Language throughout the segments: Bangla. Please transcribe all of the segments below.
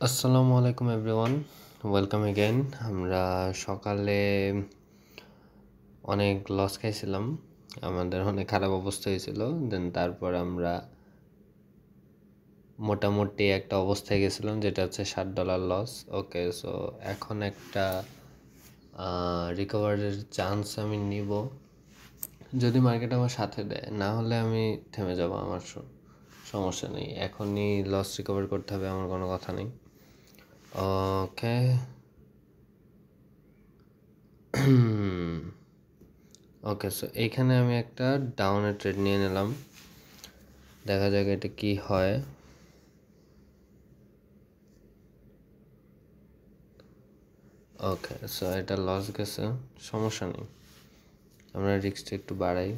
আসসালামু আলাইকুম এভরিওয়ান, ওয়েলকাম এগেইন। আমরা সকালে অনেক লস খাইছিলাম, আমাদের অনেক খারাপ অবস্থা হয়েছিল। দেন তারপর আমরা মোটামুটি একটা অবস্থায় গেছিলাম, যেটা হচ্ছে $60 লস। ওকে, সো এখন একটা রিকভারির চান্স আমি নিব, যদি মার্কেট আমার সাথে দেয়। না হলে আমি থেমে যাব, আমার সমস্যা নেই। এখনই লস রিকভার করতে হবে, আমার কোনো কথা নেই। ওকে, ওকে, সো এইখানে আমি একটা ডাউনের ট্রেড নিয়ে নিলাম, দেখা যাক এটা কি হয়। ওকে, সো এটা লস গেছে, সমস্যা নেই, আমরা রিস্কটা একটু বাড়ায়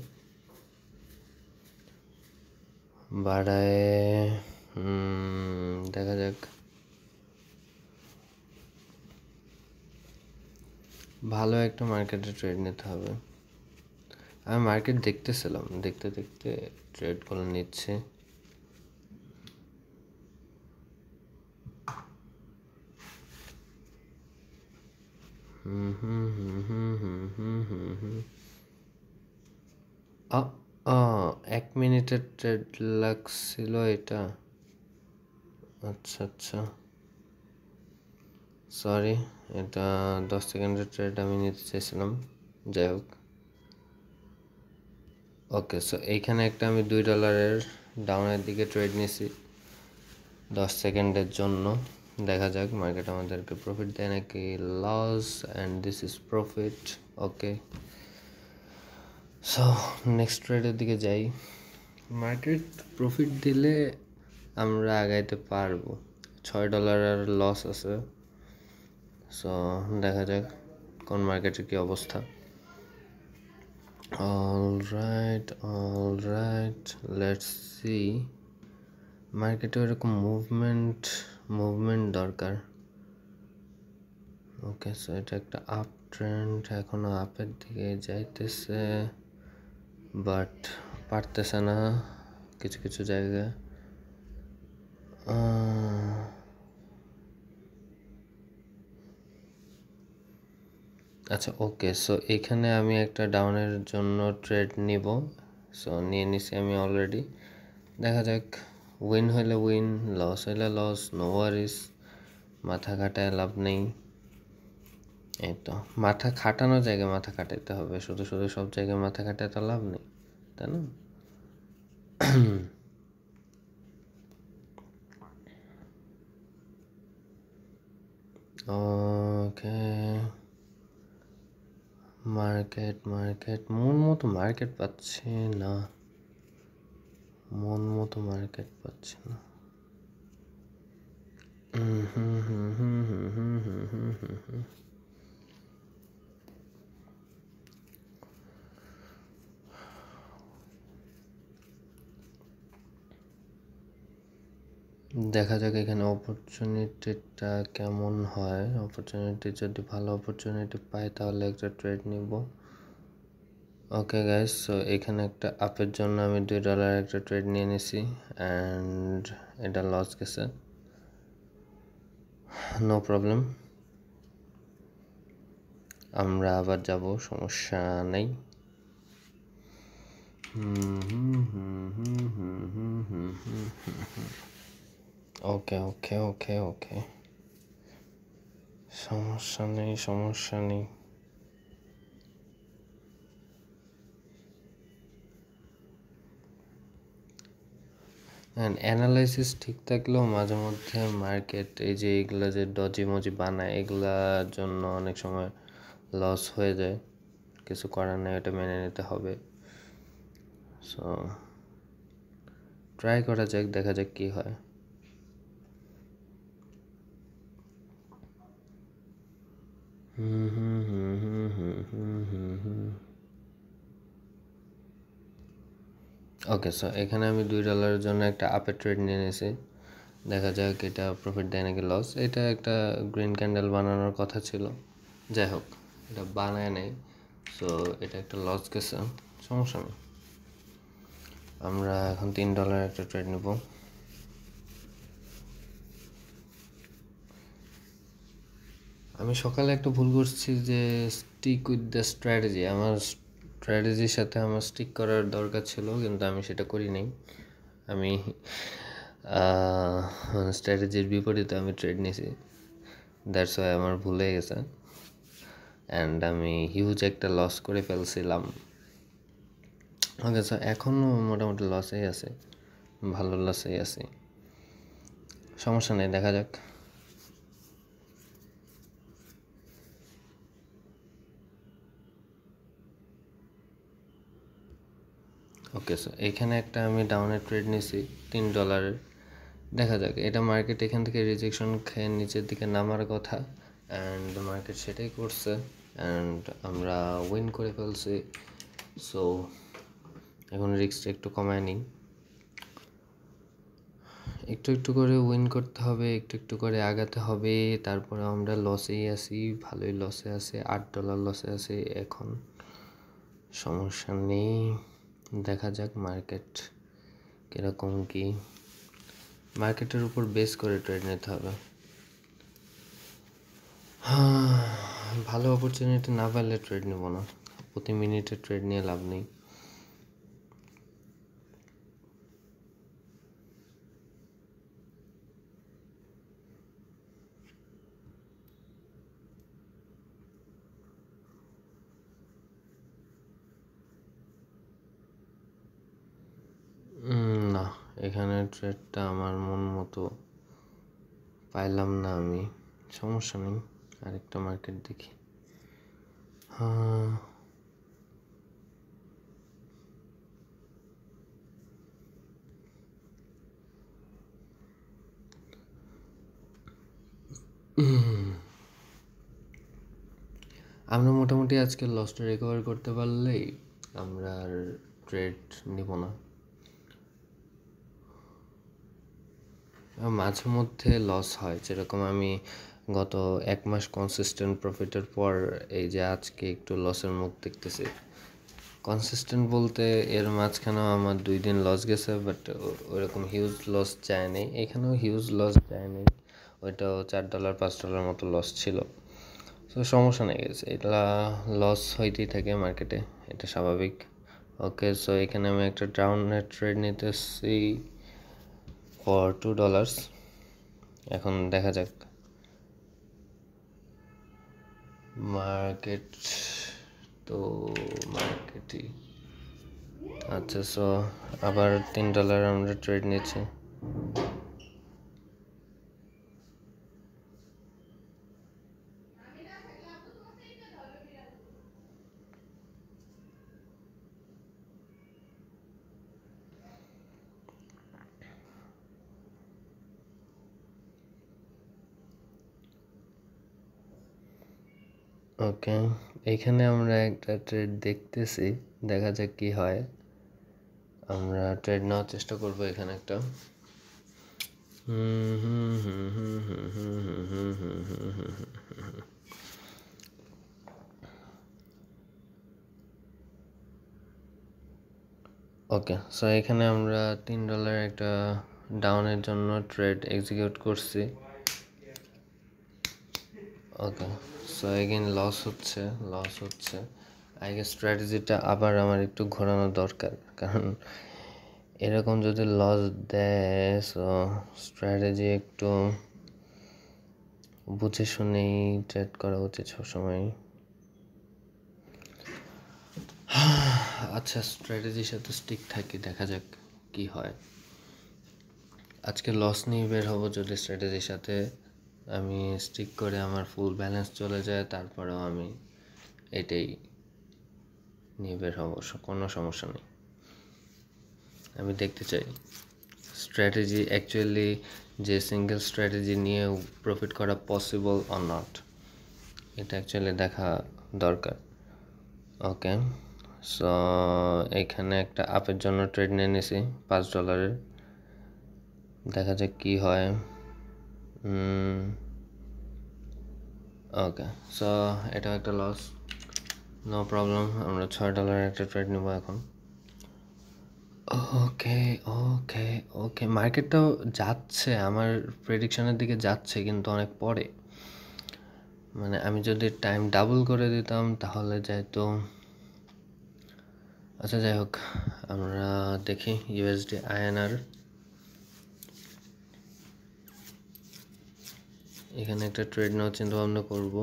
দেখা যাক। ভালো একটা মার্কেটে ট্রেড নিতে হবে। আমি মার্কেট দেখতেছিলাম, দেখতে দেখতে ট্রেডগুলো নিচ্ছে। এক মিনিটের ট্রেড লাগছিল এটা। আচ্ছা আচ্ছা, সরি, এটা 10 সেকেন্ডের ট্রেড আমি নিতে চাইছিলাম। যাই হোক, ওকে, সো এইখানে একটা আমি $2 ডাউনের দিকে ট্রেড নিয়েছি 10 সেকেন্ডের জন্য। দেখা যাক মার্কেট আমাদেরকে প্রফিট দেয় নাকি loss. And this is profit. Okay, so next ট্রেডের দিকে যাই। মার্কেট প্রফিট দিলে আমরা আগাইতে পারবো। $6 লস আছে, সো দেখা যাক কোন মার্কেটের কী অবস্থা। Alright, let's see. মার্কেটে এরকম মুভমেন্ট দরকার। ওকে, সো এটা একটা আপ ট্রেন্ড, এখনো আপের দিকে যাইতেছে, বাট পারতেছে না কিছু কিছু জায়গায়। আচ্ছা, ওকে, সো এখানে আমি একটা ডাউনের জন্য ট্রেড নিব। সো নিয়ে নিছি আমি অলরেডি। দেখা যাক, উইন হইলে উইন, লস হইলে লস, নো ওয়ারিস। মাথা খাটায় লাভ নেই। এই তো, মাথা খাটানোর জায়গায় মাথা খাটাইতে হবে, শুধু শুধু সব জায়গায় মাথা খাটায় তো লাভ নেই, তাই না? ওকে, মার্কেট মন মতো মার্কেট পাচ্ছি না, দেখা যাক এখানে অপরচুনিটিটা কেমন হয়। অপরচুনিটি যদি ভালো অপরচুনিটি পাই তাহলে একটা ট্রেড নিব। ওকে গাইস, সো এখানে একটা আপের জন্য আমি $2 একটা ট্রেড নিয়ে নিছি, অ্যান্ড এটা লস গেছে, নো প্রবলেম, আমরা আবার যাব, সমস্যা নেই। ওকে ওকে ওকে ওকে, সমস্যা নেই। অ্যানালাইসিস ঠিক থাকলেও মাঝে মধ্যে মার্কেট এই যে এগুলা যে ডজি মজি বানায়, এগুলার জন্য অনেক সময় লস হয়ে যায়। কিছু করার নেই, এটা মেনে নিতে হবে। সো ট্রাই করা যাক, দেখা যাক কি হয়। ওকে, সো এখানে আমি $2 জন্য একটা আপের ট্রেড নিয়ে নিয়েছি, দেখা যাক এটা প্রফিট দেয় নাকি লস। এটা একটা গ্রিন ক্যান্ডেল বানানোর কথা ছিল, যাই হোক এটা বানায় নেই, সো এটা একটা লস গেছে, সমস্যা নেই। আমরা এখন $3 একটা ট্রেড নেব। আমি সকালে একটা ভুল করছি যে স্টিক উইথ দ্য স্ট্র্যাটেজি, আমার স্ট্র্যাটেজির সাথে আমার স্টিক করার দরকার ছিল, কিন্তু আমি সেটা করি নাই। আমি স্ট্র্যাটেজির বিপরীতে আমি ট্রেড নিয়েছি, দ্যাটস ওয়াই আমার ভুল হয়ে গেছে অ্যান্ড আমি হিউজ একটা লস করে ফেলছিলাম। ওকে, সো এখনও মোটামুটি লসেই আছে, ভালো লসেই আছে, সমস্যা নেই, দেখা যাক। ওকে, সো এখানে একটা আমি ডাউনের ট্রেড নিয়েছি $3, দেখা যাক। এটা মার্কেট এখান থেকে রিজেকশন খেয়ে নিচের দিকে নামার কথা, অ্যান্ড মার্কেট সেটাই করছে, অ্যান্ড আমরা উইন করে ফেলছি। সো এখন রিস্কটা একটু কমায় নিই, একটু একটু করে উইন করতে হবে, একটু একটু করে আগাতে হবে। তারপরে আমরা লসেই আছি, ভালোই লসে আছে, $8 লসে আছে এখন, সমস্যা নেই, দেখা যাক মার্কেট কীরকম কি। মার্কেটের উপর বেস করে ট্রেড নিতে হবে। ভালো অপরচুনিটি না পেলে ট্রেড নেব না, প্রতি মিনিটে ট্রেড নিয়ে লাভ নেই। না, এখানে ট্রেডটা আমার মন মতো পাইলাম না আমি, সমস্যা নেই, আরেকটা মার্কেট দেখি। আমরা মোটামুটি আজকে লসটা রিকভার করতে পারলেই আমরা আর ট্রেড নিব না। মাঝে মধ্যে লস হয়, যেরকম আমি গত 1 মাস কনসিস্টেন্ট প্রফিটের পর এই যে আজকে একটু লসের মুখ দেখতেছি। কনসিস্টেন্ট বলতে এর মাঝখানেও আমার 2 দিন লস গেছে, বাট ওইরকম হিউজ লস যায় নেই, এখানেও হিউজ লস যায় নেই, ওইটাও $4 $5 মতো লস ছিল। তো সমস্যা নেই, গেছে এটা লস হইতেই থাকে মার্কেটে, এটা স্বাভাবিক। ওকে, সো এখানে আমি একটা ডাউনের ট্রেড নিতেছি ফর $2, এখন দেখা যাক মার্কেট তো মার্কেটই। আচ্ছা, সো আবার $3 আমরা ট্রেড নিচ্ছি। ওকে, এইখানে আমরা একটা ট্রেড দেখতেছি, দেখা যাক কি হয়। আমরা ট্রেড নেওয়ার চেষ্টা করবো এখানে একটা। ওকে, সো এখানে আমরা $3 একটা ডাউনের জন্য ট্রেড এক্সিকিউট করছি। ওকে, সো এগেইন লস হচ্ছে। আই গেস স্ট্র্যাটেজিটা আবার আমার একটু ঘোরানো দরকার, কারণ এরকম যদি লস দেয়, সো স্ট্র্যাটেজি একটু বুঝে শুনেই ট্রেড করা উচিত সবসময়। আচ্ছা, স্ট্র্যাটেজির সাথে স্টিক থাকি, দেখা যাক কি হয়। আজকে লস নিয়ে বের হবো, যদি স্ট্র্যাটেজির সাথে আমি স্টিক করে আমার ফুল ব্যালেন্স চলে যায়, তারপরেও আমি এটাই নিয়ে বের হবো, কোনো সমস্যা নেই। আমি দেখতে চাই স্ট্র্যাটেজি অ্যাকচুয়ালি যে সিঙ্গেল স্ট্র্যাটেজি নিয়ে প্রফিট করা পসিবল অর নট, এটা অ্যাকচুয়ালি দেখা দরকার। ওকে, সো এখানে একটা আপের জন্য ট্রেড নিয়ে নিয়েছি $5, দেখা যাক কি হয়। ওকে, সো এটা একটা লস, নো প্রবলেম, আমরা $6 একটা ট্রেড নেব এখন। ওকে ওকে ওকে, মার্কেটটাও যাচ্ছে আমার প্রেডিকশনের দিকে যাচ্ছে, কিন্তু অনেক পরে। মানে আমি যদি টাইম ডাবল করে দিতাম তাহলে যাইতো। আচ্ছা যাই হোক, আমরা দেখি ইউএসডি আইএনআর। এখানে একটা ট্রেড নেওয়ার চিন্তা ভাবনা করবো।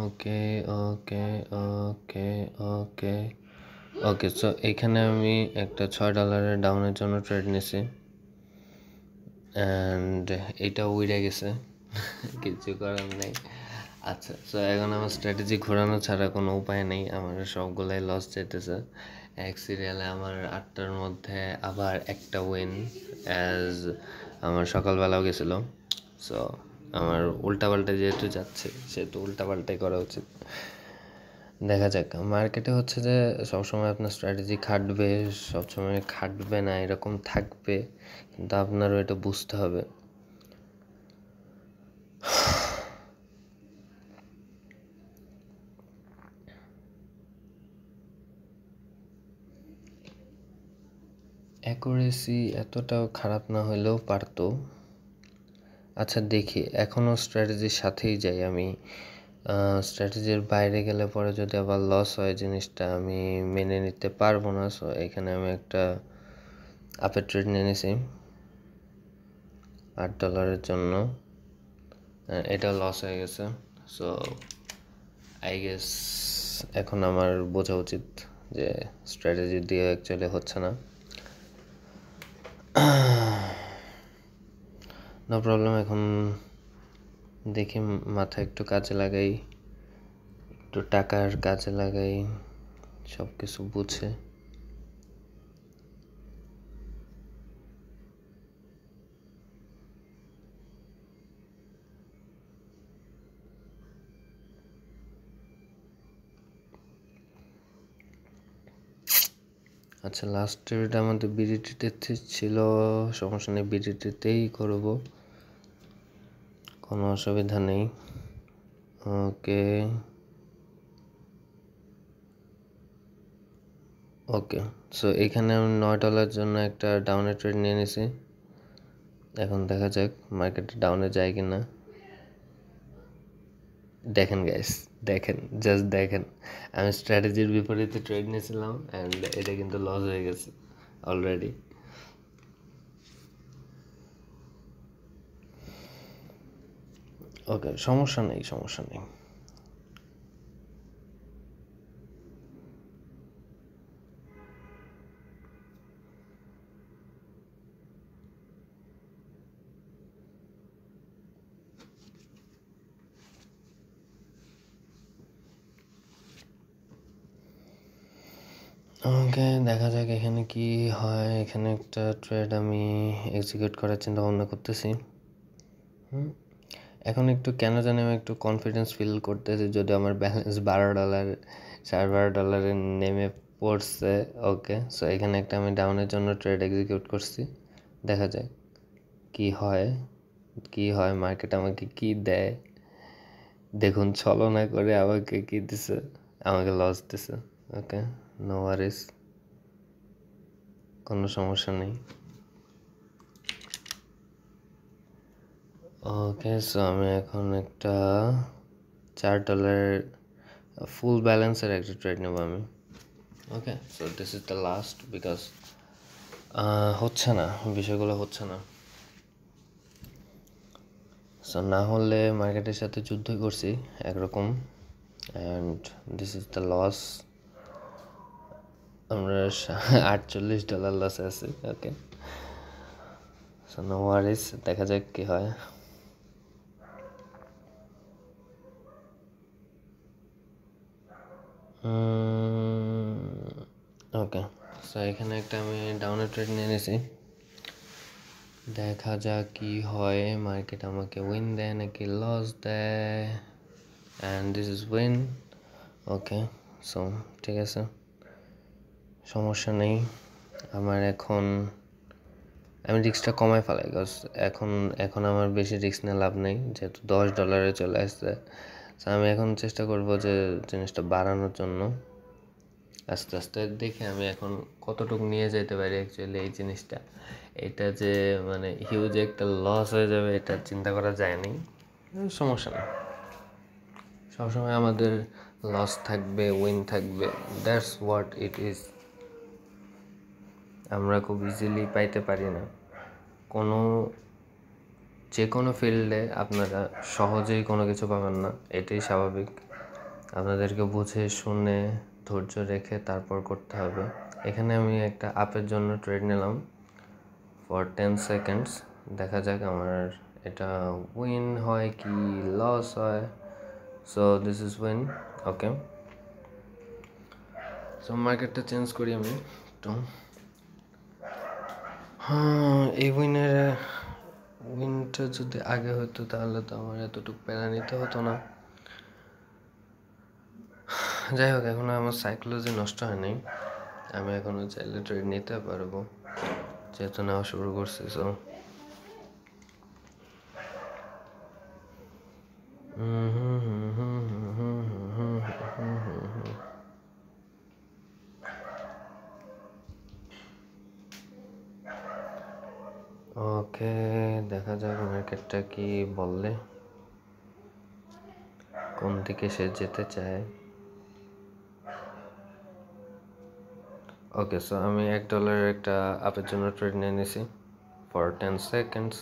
ওকে ওকে ওকে ওকে ওকে সো এখানে আমি একটা $6 ডাউনের জন্য ট্রেড নিছি, অ্যান্ড এটা উইরে গেছে। কিছু করার নেই। আচ্ছা, সো এখন আমার স্ট্র্যাটেজি ঘোরানো ছাড়া কোনো উপায় নেই, আমার সবগুলাই লস যেতেছে। এক সিরিয়ালে আমার 8টার মধ্যে আবার একটা উইন, অ্যাজ আমার সকালবেলাও গেছিলো। সো আমার উল্টাপাল্টা যেহেতু যাচ্ছে সেহেতু উল্টাপাল্টাই করা উচিত। দেখা যাক। মার্কেটে হচ্ছে যে সবসময় আপনার স্ট্র্যাটেজি খাটবে, সবসময় খাটবে না এরকম থাকবে, কিন্তু আপনারও এটা বুঝতে হবে। অ্যাকুরেসি এতটাও খারাপ না হলেও পারতো। আচ্ছা দেখি, এখনও স্ট্র্যাটেজির সাথেই যাই আমি। স্ট্র্যাটেজির বাইরে গেলে পরে যদি আবার লস হয় জিনিসটা আমি মেনে নিতে পারবো না। সো এখানে আমি একটা আপের ট্রেড নিয়ে নিছি $8 জন্য, এটা লস হয়ে গেছে। সো আই গেস এখন আমার বোঝা উচিত যে স্ট্র্যাটেজি দিয়ে অ্যাকচুয়ালি হচ্ছে না। No problem. এখন দেখি মাথা একটু কাজে লাগাই, একটু টাকার কাজে লাগাই, সব কিছু বুঝে। আচ্ছা, লাস্ট ট্রেড আমাদের বিডিটিতে ছিল, সমস্যা নেই, বিডিটিতেই করব, কোনো অসুবিধা নেই। ওকে ওকে সো এখানে আমি $9 জন্য একটা ডাউনের ট্রেড নিয়ে নিছি। এখন দেখা যাক মার্কেটে ডাউনে যায় কিনা। দেখেন গাইস, দেখেন, জাস্ট দেখেন, আমি স্ট্র্যাটেজির বিপরীতে ট্রেড নিয়েছিলাম অ্যান্ড এটা কিন্তু লস হয়ে গেছে অলরেডি। ওকে, সমস্যা নেই, সমস্যা নেই। ওকে, দেখা যাক এখানে কি হয়। এখানে একটা ট্রেড আমি এক্সিকিউট করার চিন্তা ভাবনা করতেছি। এখন একটু কেন জানি আমি একটু কনফিডেন্স ফিল করতেছি, যদি আমার ব্যালেন্স $12, $12.5 নেমে পড়ছে। ওকে, সো এখানে একটা আমি ডাউনের জন্য ট্রেড এক্সিকিউট করছি। দেখা যাক কি হয়, কি হয়, মার্কেট আমাকে কি দেয়। দেখুন, ছলনা করে আমাকে কি দিছে, আমাকে লস দিছে। ওকে, নো ওয়ারিস, কোনো সমস্যা নেই। ওকে, সো আমি এখন একটা $4 ফুল ব্যালেন্সের একটা ট্রেড নেব আমি। Okay, so this is the last, because হচ্ছে না, বিষয়গুলো হচ্ছে না। সো না হলে মার্কেটের সাথে যুদ্ধই করছি একরকম, and this is the loss. আমরা $48 লসে আছি। ওকে, সো নো ওয়ারিস, দেখা যাক কি হয়। ওকে, সো এখানে একটা আমি ডাউনের ট্রেড নিয়ে নিয়েছি। দেখা যাক কি হয়, মার্কেট আমাকে উইন দেয় নাকি লস দেয়। And this is win. Okay, so ঠিক আছে, সমস্যা নেই। আমার এখন আমি রিস্কটা কমায় ফেলাই, বিকজ এখন আমার বেশি রিস্ক নিয়ে লাভ নেই, যেহেতু $10 চলে আসছে। তো আমি এখন চেষ্টা করব যে জিনিসটা বাড়ানোর জন্য। আস্তে আস্তে দেখে আমি এখন কতটুকু নিয়ে যেতে পারি অ্যাকচুয়ালি এই জিনিসটা। এটা যে মানে হিউজ একটা লস হয়ে যাবে এটা চিন্তা করা যায়নি। সমস্যা না, সবসময় আমাদের লস থাকবে, উইন থাকবে, দ্যাটস হোয়াট ইট ইজ। আমরা খুব ইজিলি পাইতে পারি না। যে কোনো ফিল্ডে আপনারা সহজেই কোনো কিছু পাবেন না, এটাই স্বাভাবিক। আপনাদেরকে বুঝে শুনে ধৈর্য রেখে তারপর করতে হবে। এখানে আমি একটা আপের জন্য ট্রেড নিলাম ফর 10 সেকেন্ডস। দেখা যাক আমার এটা উইন হয় কি লস হয়। So this is win. Okay, so মার্কেটটা চেঞ্জ করি আমি একটু। এই উইনটা যদি আগে হতো তাহলে তো আমার এতটুকু প্যারা নিতে হতো না। যাই হোক, এখনো আমার সাইকোলজি নষ্ট হয় নাই, আমি এখনো চাইলে ট্রেড নিতে পারবো, যেহেতু নেওয়া শুরু করছি। সো ওকে, দেখা যাক মার্কেটটা কি বললে, কোন দিকে সে যেতে চায়। ওকে, সো আমি $1 একটা আপের জন্য ট্রেড নিয়ে নিছি ফর 10 সেকেন্ডস।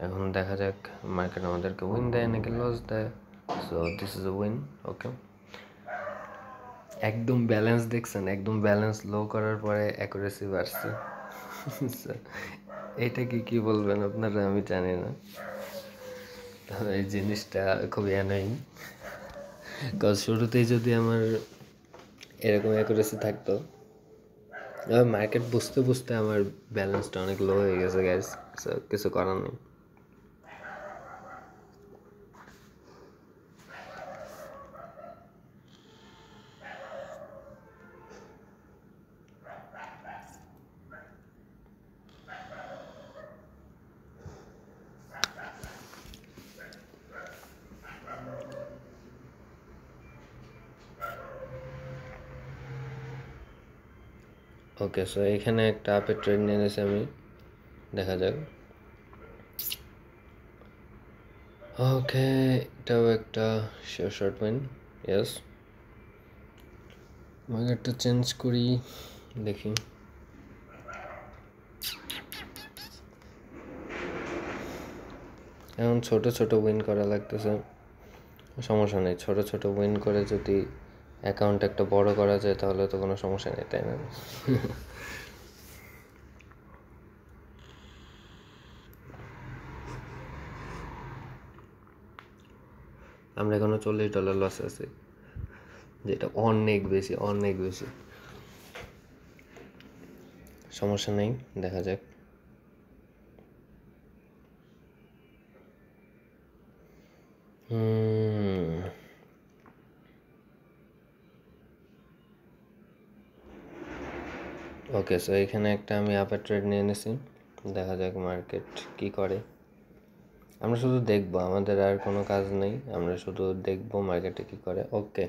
এখন দেখা যাক মার্কেট আমাদেরকে উইন দেয় নাকি লস দেয়। So this is a win. Okay, একদম ব্যালেন্স দেখছেন, একদম ব্যালেন্স লো করার পরে অ্যাকুরেসি বাড়ছে। এটা কি বলবেন আপনারা আমি জানি না, এই জিনিসটা খুবই অ্যানোয়িং। কজ শুরুতেই যদি আমার এরকম অ্যাকুরেসি থাকতো, মার্কেট বুঝতে বুঝতে আমার ব্যালেন্সটা অনেক লো হয়ে গেছে গাইস, কিছু করার নেই। ওকে, সো এখানে একটা আপের ট্রেড নিয়ে নিয়েছি আমি, দেখা যাক। ওকে, এটাও একটা শর্ট উইন। ইয়েস, মার্কেটটা চেঞ্জ করি, দেখি। এখন ছোট ছোট উইন করা লাগতেছে, সমস্যা নেই। ছোট ছোট উইন করে যদি অ্যাকাউন্ট একটা বড় করা যায় তাহলে তো কোনো সমস্যা নেই, তাই না? আমরা এখনো $40 লস আছে, যেটা অনেক বেশি, অনেক বেশি। সমস্যা নেই, দেখা যাক। ওকে, সো এখানে একটা আমি আপের ট্রেড নিয়ে নিছি, দেখা যাক মার্কেট কি করে। আমরা শুধু দেখবো, আমাদের আর কোনো কাজ নেই, আমরা শুধু দেখবো মার্কেটে কি করে। ওকে,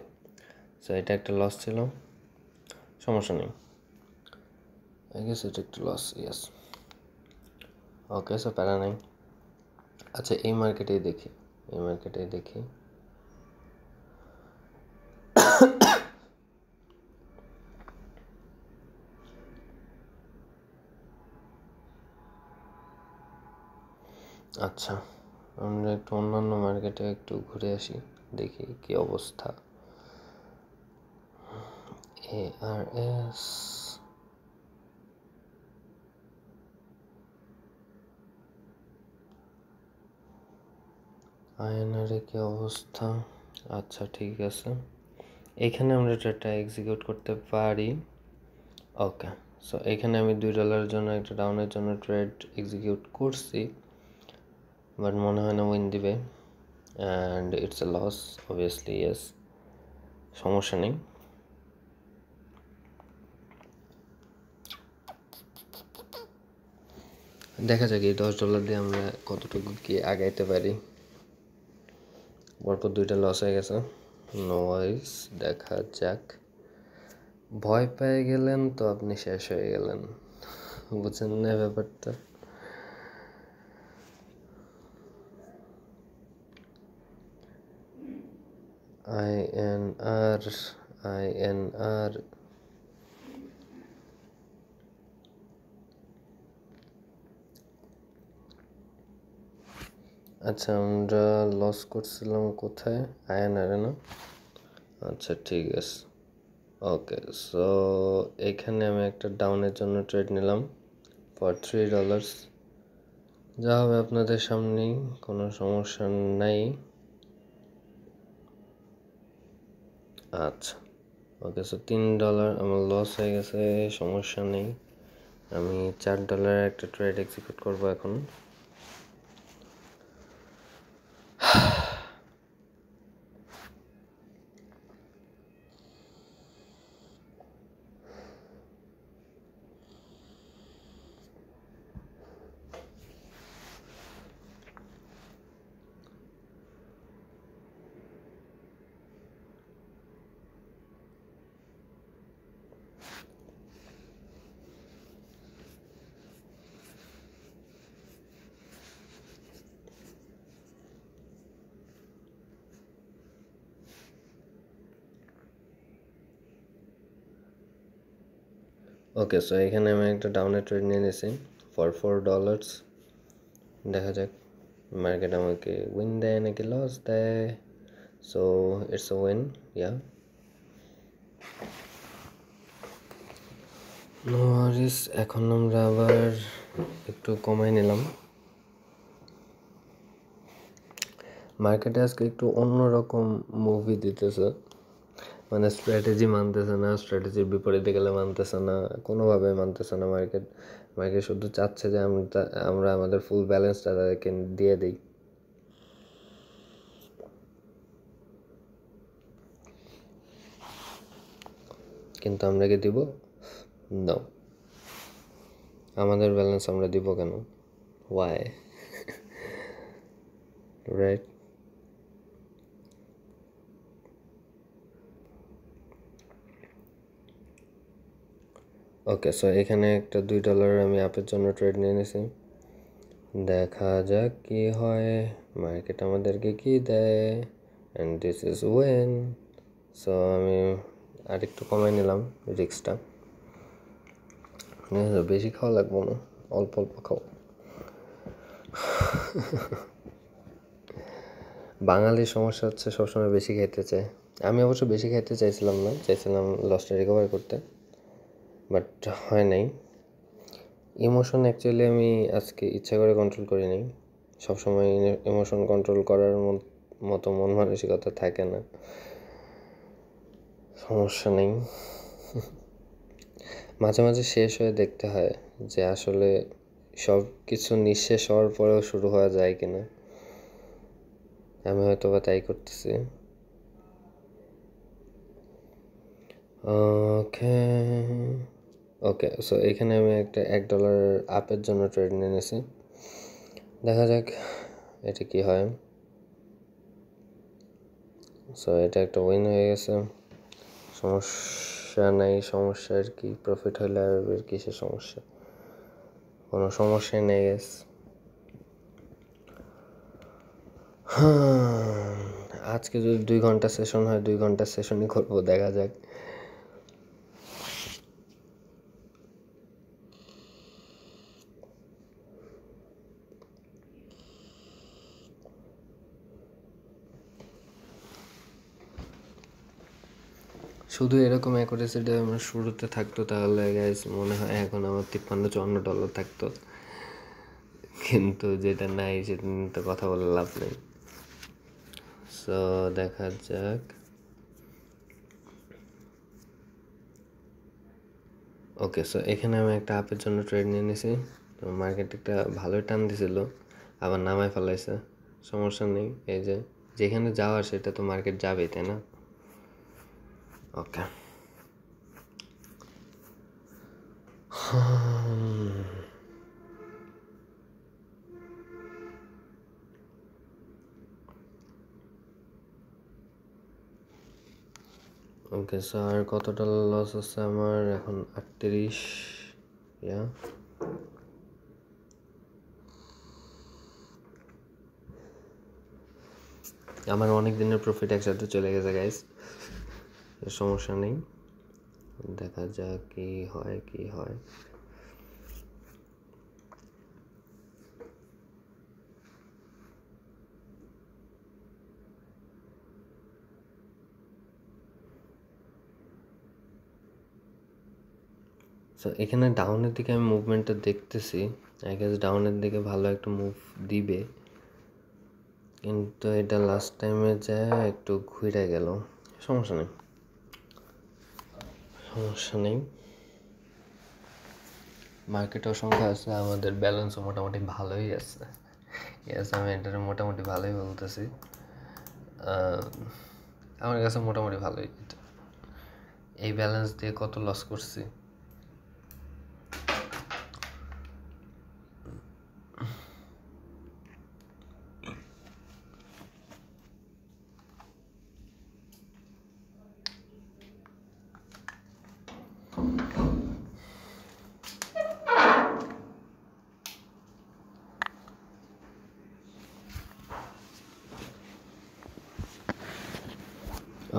সো এটা একটা লস ছিল, সমস্যা নেই। আই গেস এটা একটা লস, ইয়েস। ওকে, সো প্যারা নাই। আচ্ছা, এই মার্কেটেই দেখি। আচ্ছা, আমরা একটু অন্যান্য মার্কেটে একটু ঘুরে আসি, দেখি কি অবস্থা। ARS, INR এ কি অবস্থা? আচ্ছা, ঠিক আছে, এখানে আমরা ট্রেডটা এক্সিকিউট করতে পারি। ওকে, সো এখানে আমি $2 জন্য একটা ডাউনের জন্য ট্রেড এক্সিকিউট করছি, বাট মনে হয় না উইন দিবে, and it's a loss obviously. Yes, সমস্যা নেই। দেখা যাক এই $10 দিয়ে আমরা কতটুকু কি আগাইতে পারি। পরপর 2টা লস হয়ে গেছে, নো ওয়ারিস, দেখা যাক। ভয় পেয়ে গেলেন তো আপনি শেষ হয়ে গেলেন, বুঝছেন না ব্যাপারটা? INR INR আচ্ছা, আমরা লস করছিলাম কোথায়? INR না? আচ্ছা ঠিক আছে, ওকে। সো এখানে আমি একটা ডাউনের জন্য ট্রেড নিলাম ফর $3। যা হবে আপনাদের সামনেই, কোনো সমস্যা নাই। আচ্ছা ওকে, সো $3 আমার লস হয়ে গেছে, সমস্যা নেই। আমি $4 একটা ট্রেড এক্সিকিউট করবো এখন। ওকে, সো এখানে আমি একটা ডাউনের ট্রেড নিয়ে নিয়েছি ফর $4। দেখা যাক মার্কেট আমাকে উইন দেয় নাকি লস দেয়। So it's a win, yeah. No worries, এখন আমরা আবার একটু কমাই নিলাম। মার্কেটে আজকে একটু অন্যরকম মুভি দিতেছে, মানে স্ট্র্যাটেজি মানতেছে না, স্ট্র্যাটেজির বিপরীতে গেলে মানতেছে না, কোনোভাবে মানতেছে না মার্কেট। মার্কেট শুধু চাচ্ছে যে আমরা আমাদের ফুল ব্যালেন্সটা তাদেরকে দিয়ে দিই। কিন্তু আমরা কি দিব? নাও, আমাদের ব্যালেন্স আমরা দিব কেন? ওয়াই? রাইট? ওকে, সো এখানে একটা $2 আমি আপের জন্য ট্রেড নিয়ে নিয়েছি। দেখা যাক কি হয়, মার্কেট আমাদেরকে কি দেয়। And this is win. So আমি আরেকটু কমাই নিলাম রিস্কটা। বেশি খাওয়া লাগবো না, অল্প অল্প খাও। বাঙালির সমস্যা হচ্ছে সবসময় বেশি খাইতে চায়। আমি অবশ্য বেশি খাইতে চাইছিলাম না, চাইছিলাম লসটা রিকভার করতে, বাট হয় নাই। ইমোশন অ্যাকচুয়ালি আমি আজকে ইচ্ছা করে কন্ট্রোল করি নাই। সবসময় ইমোশন কন্ট্রোল করার মতো মন মানসিকতা থাকে না, সমস্যা নেই। মাঝে মাঝে শেষ হয়ে দেখতে হয় যে আসলে সব কিছু নিঃশেষ হওয়ার পরেও শুরু হওয়া যায় কিনা। আমি হয়তো বা তাই করতেছি। ওকে ওকে, সো এখানে আমি একটা $1 আপের জন্য ট্রেড নিয়ে নিয়েছি। দেখা যাক এটা কি হয়। সো এটা একটা উইন হয়ে গেছে, সমস্যা নাই। সমস্যা আর কি, প্রফিট হলে আর কিসের সমস্যা? কোনো সমস্যাই নেই গেস। আজকে যদি 2 ঘন্টা সেশন হয়, 2 ঘন্টা সেশনই করবো, দেখা যাক। শুধু এরকম অ্যাকুরেসিটা আমার শুরুতে থাকতো তাহলে গাইস মনে হয় এখন আমার $53-54 থাকতো, কিন্তু যেটা নাই সেটা নিয়ে তো কথা বলে লাভ নেই। সো দেখা যাক। ওকে, সো এখানে আমি একটা আপের জন্য ট্রেড নিয়ে নিয়েছি। তো মার্কেট একটা ভালোই টান দিছিল, আবার নামায় ফেলাইছে, সমস্যা নেই। এই যে যেখানে যাওয়ার সেটা তো মার্কেট যাবেই, তাই না? ওকে, ওকে স্যার, কতটা লস আছে আমার এখন? 38। ইয়া, আমার অনেক দিনের প্রফিট একসাথে চলে গেছে গাইস, সমস্যা নেই, দেখা যাক কি হয় কি হয়। সো এখানে ডাউনের দিকে আমি মুভমেন্টটা দেখতেছি, আই গেস ডাউনের দিকে ভালো একটা মুভ দিবে, কিন্তু এটা লাস্ট টাইমে যায় একটু ঘুরে গেল। সমস্যা নেই, সমস্যা নেই, মার্কেটও সংখ্যা আছে, আমাদের ব্যালেন্সও মোটামুটি ভালোই আছে। ইয়েস, আমি এটার মোটামুটি ভালোই বলতেছি, আমার কাছে মোটামুটি ভালোই। এই ব্যালেন্স দিয়ে কত লস করছি?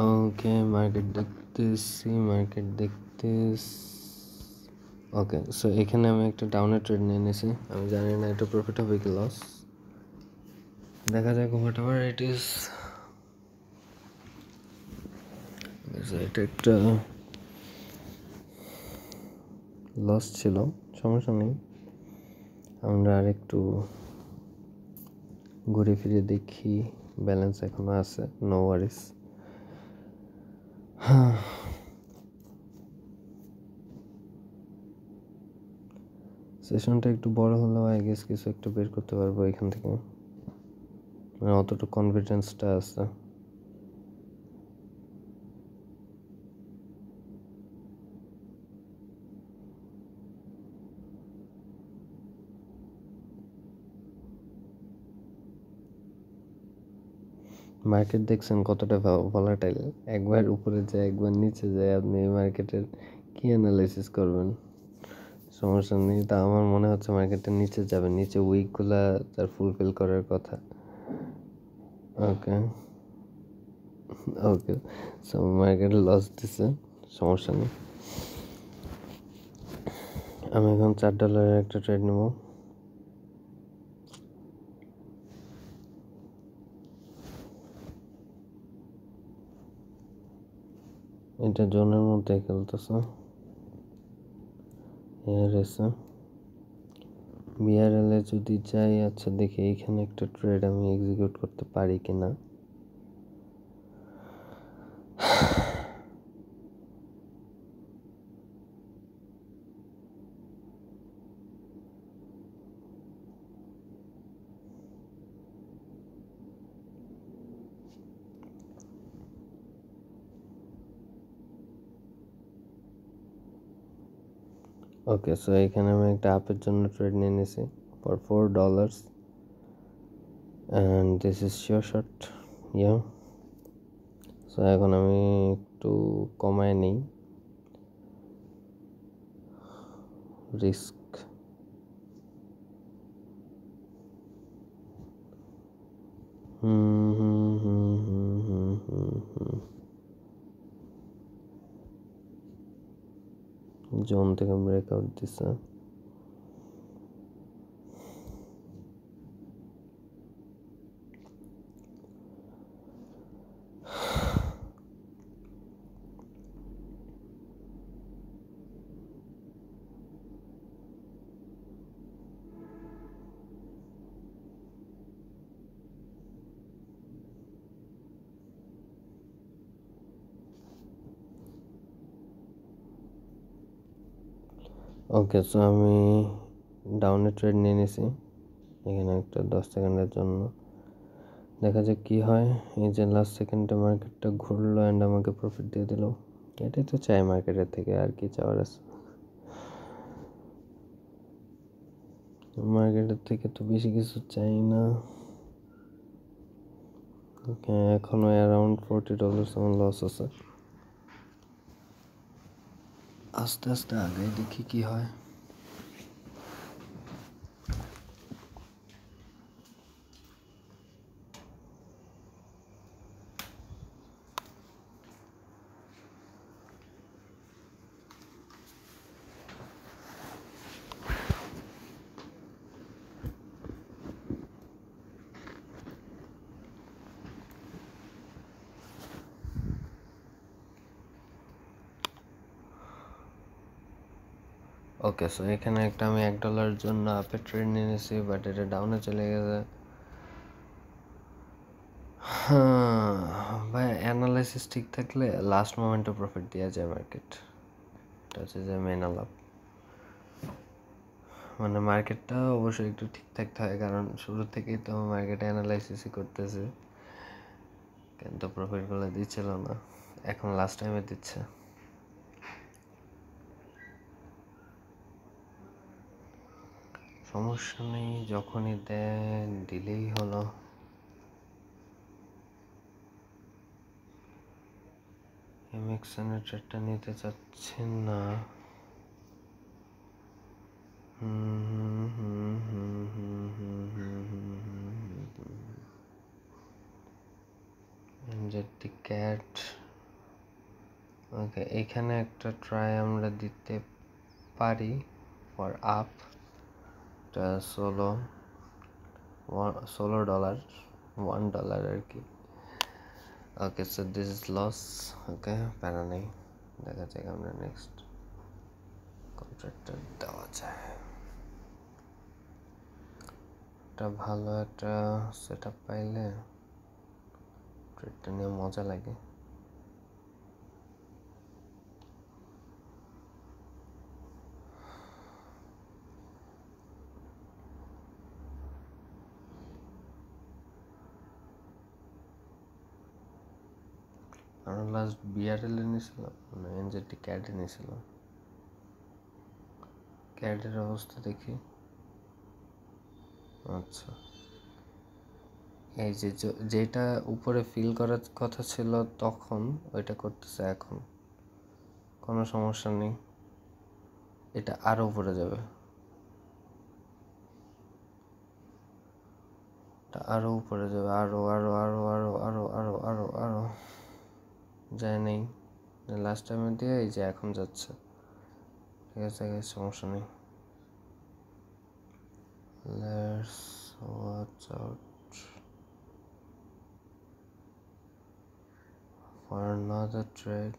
ওকে, মার্কেট দেখতেছি। ওকে, সো এখানে আমি একটা ডাউনের ট্রেড নিয়ে নিয়েছি, আমি জানি না এটা প্রফিট হবে কি লস, দেখা যাক হোয়াট এভার ইট ইজ। এটা একটা লস ছিল, সমস্যা নেই, আমরা আর একটু ঘুরে ফিরে দেখি, ব্যালেন্স এখনো আছে, নো ওয়ারিস। সেশনটা একটু বড় হলেও আই গেস কিছু একটা বের করতে পারবো এখান থেকে, মানে অতটুকু কনফিডেন্সটা আছে। মার্কেট দেখছেন কতটা ভলাটাইল, একবার উপরে যায় একবার নিচে যায়, আপনি এই মার্কেটের কি অ্যানালাইসিস করবেন? সমস্যা নেই, তা আমার মনে হচ্ছে মার্কেটের নিচে যাবে, নিচে উইকগুলা তার ফুলফিল করার কথা। ওকে ওকে, সো মার্কেট লস দিছে, সমস্যা নেই, আমি এখন $4 একটা ট্রেড নেব। এটা জোনের মধ্যে খেলতেছে, এসে বিআরএলে যদি যাই, আচ্ছা দেখি এইখানে একটা ট্রেড আমি এক্সিকিউট করতে পারি কিনা। ওকে, সো এখানে আমি একটা আপের জন্য ট্রেড নিয়ে নিয়েছি for $4, and this is sure shot. Yeah, so এখন আমি একটু কমায় নিই রিস্ক। জোন থেকে ব্রেকআউট দিছে, ওকে, সো আমি ডাউনে ট্রেড নিয়ে নিয়েছি এখানে একটা 10 সেকেন্ডের জন্য, দেখা যাক কি হয়। এই যে লাস্ট সেকেন্ডে মার্কেটটা ঘুরলো অ্যান্ড আমাকে প্রফিট দিয়ে দিল, এটাই তো চাই মার্কেটের থেকে, আর কি চাওয়ার আছে? মার্কেটের থেকে তো বেশি কিছু চাই না। ওকে, এখনো অ্যারাউন্ড $40 আমার লস আছে। আস্তে আস্তে আগে দেখি কি হয়। ওকে, সো এখানে একটা আমি $1 জন্য আপে ট্রেড নিয়ে নিয়েছি, বাট এটা ডাউনে চলে গেছে। ভাই অ্যানালাইসিস ঠিক থাকলে লাস্ট মোমেন্টে প্রফিট দেওয়া যায় মার্কেট। এটা হচ্ছে যে মেন আলাপ। মানে মার্কেটটা অবশ্যই একটু ঠিক থাকতে হয়, কারণ শুরু থেকেই তো মার্কেট অ্যানালাইসিসই করতেছে, কিন্তু প্রফিটগুলো দিচ্ছিল না, এখন লাস্ট টাইমে দিচ্ছে। সমস্যা নেই, যখনই দেন দিলেই হলো। এমএক্সএনের ট্রেডটা নিতে চাচ্ছেন না। এনজেডটি ক্যাট। ওকে, এখানে একটা ট্রাই আমরা দিতে পারি ফর আপ। এটা $16, $1 আর কি। ওকে, সো দিস ইজ লস। ওকে, প্যারা নেই, দেখা যাক আমরা নেক্সট কন্ট্রাক্টটা দেওয়া যায়। একটা ভালো একটা সেট আপ পাইলে ট্রেডটা নিয়ে মজা লাগে। আমরা লাস্ট বিআরএল এ নিয়েছিলাম, মানে এনজেডটি ক্যাডে নিয়েছিলাম। ক্যাডের অবস্থা দেখি। আচ্ছা, এই যে যেটা উপরে ফিল করার কথা ছিল তখন, ওইটা করতেছে এখন, কোনো সমস্যা নেই। এটা আরো উপরে যাবে, এটা আরো উপরে যাবে, আরো আরো আরো আরো আরো আরো আরো আরো যায় নেই। লাস্ট টাইমে দিয়ে এই যে এখন যাচ্ছে, ঠিক আছে, সমস্যা নেই। Let's watch out for another trade.